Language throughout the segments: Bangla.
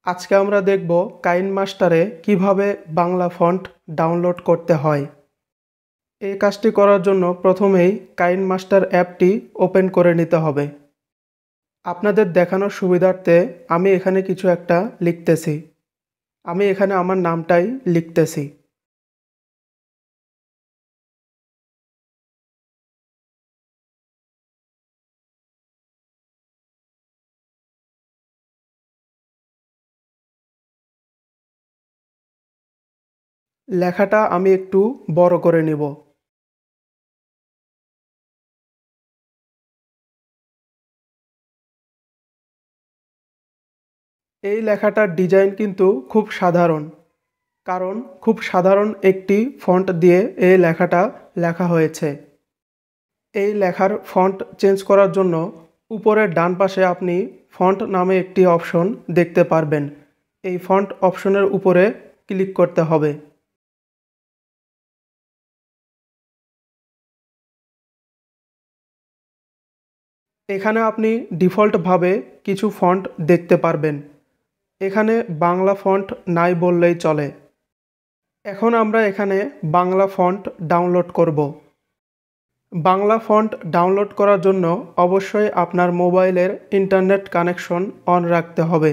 আজকে আমরা দেখব কাইনমাস্টারে কিভাবে বাংলা ফন্ট ডাউনলোড করতে হয়। এই কাজটি করার জন্য প্রথমেই কাইনমাস্টার অ্যাপটি ওপেন করে নিতে হবে। আপনাদের দেখানোর সুবিধার্থে আমি এখানে কিছু একটা লিখতেছি। আমি এখানে আমার নামটাই লিখতেছি। লেখাটা আমি একটু বড় করে নিব। এই লেখাটার ডিজাইন কিন্তু খুব সাধারণ, কারণ খুব সাধারণ একটি ফন্ট দিয়ে এই লেখাটা লেখা হয়েছে। এই লেখার ফন্ট চেঞ্জ করার জন্য উপরের ডান পাশে আপনি ফন্ট নামে একটি অপশন দেখতে পারবেন। এই ফন্ট অপশনের উপরে ক্লিক করতে হবে। এখানে আপনি ডিফল্টভাবে কিছু ফন্ট দেখতে পারবেন। এখানে বাংলা ফন্ট নাই বললেই চলে। এখন আমরা এখানে বাংলা ফন্ট ডাউনলোড করব। বাংলা ফন্ট ডাউনলোড করার জন্য অবশ্যই আপনার মোবাইলের ইন্টারনেট কানেকশন অন রাখতে হবে।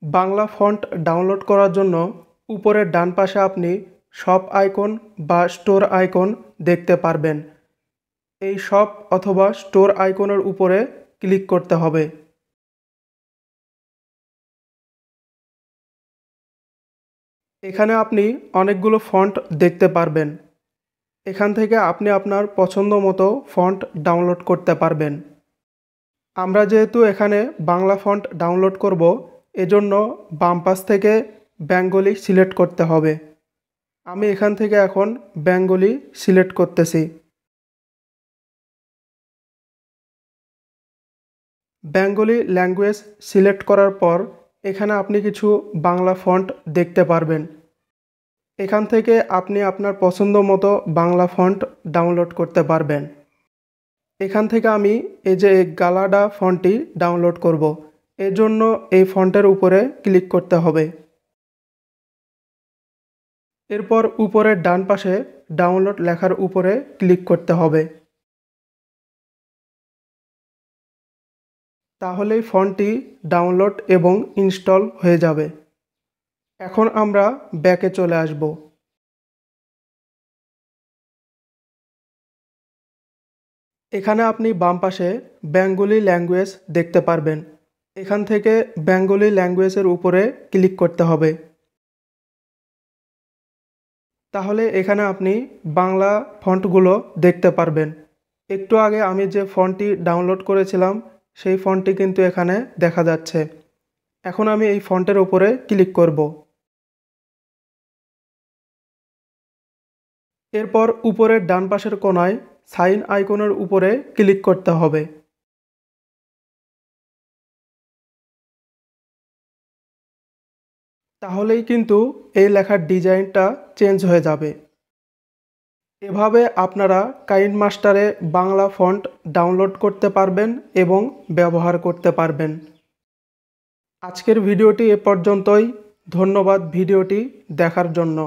বাংলা ফন্ট ডাউনলোড করার জন্য উপরের ডান পাশে আপনি শপ আইকন বা স্টোর আইকন দেখতে পারবেন। এই শপ অথবা স্টোর আইকনের উপরে ক্লিক করতে হবে। এখানে আপনি অনেকগুলো ফন্ট দেখতে পারবেন। এখান থেকে আপনি আপনার পছন্দ মতো ফন্ট ডাউনলোড করতে পারবেন। আমরা যেহেতু এখানে বাংলা ফন্ট ডাউনলোড করব, এজন্য বাম পাশ থেকে বেঙ্গলি সিলেক্ট করতে হবে। আমি এখান থেকে এখন বেঙ্গলি সিলেক্ট করতেছি। বেঙ্গলি ল্যাঙ্গুয়েজ সিলেক্ট করার পর এখানে আপনি কিছু বাংলা ফন্ট দেখতে পারবেন। এখান থেকে আপনি আপনার পছন্দ মতো বাংলা ফন্ট ডাউনলোড করতে পারবেন। এখান থেকে আমি এই যে গালাডা ফন্টটি ডাউনলোড করব। এর জন্য এই ফন্টের উপরে ক্লিক করতে হবে। এরপর উপরের ডান পাশে ডাউনলোড লেখার উপরে ক্লিক করতে হবে। তাহলেই ফন্টটি ডাউনলোড এবং ইনস্টল হয়ে যাবে। এখন আমরা ব্যাকে চলে আসব। এখানে আপনি বাম পাশে বেঙ্গলি ল্যাঙ্গুয়েজ দেখতে পারবেন। এখান থেকে বেঙ্গলি ল্যাঙ্গুয়েজের উপরে ক্লিক করতে হবে। তাহলে এখানে আপনি বাংলা ফন্টগুলো দেখতে পারবেন। একটু আগে আমি যে ফন্টটি ডাউনলোড করেছিলাম সেই ফন্টটি কিন্তু এখানে দেখা যাচ্ছে। এখন আমি এই ফন্টের উপরে ক্লিক করব। এরপর উপরের ডান পাশের কোণায় সাইন আইকনের উপরে ক্লিক করতে হবে। তাহলেই কিন্তু এই লেখার ডিজাইনটা চেঞ্জ হয়ে যাবে। এভাবে আপনারা কাইনমাস্টারে বাংলা ফন্ট ডাউনলোড করতে পারবেন এবং ব্যবহার করতে পারবেন। আজকের ভিডিওটি এ পর্যন্তই। ধন্যবাদ ভিডিওটি দেখার জন্য।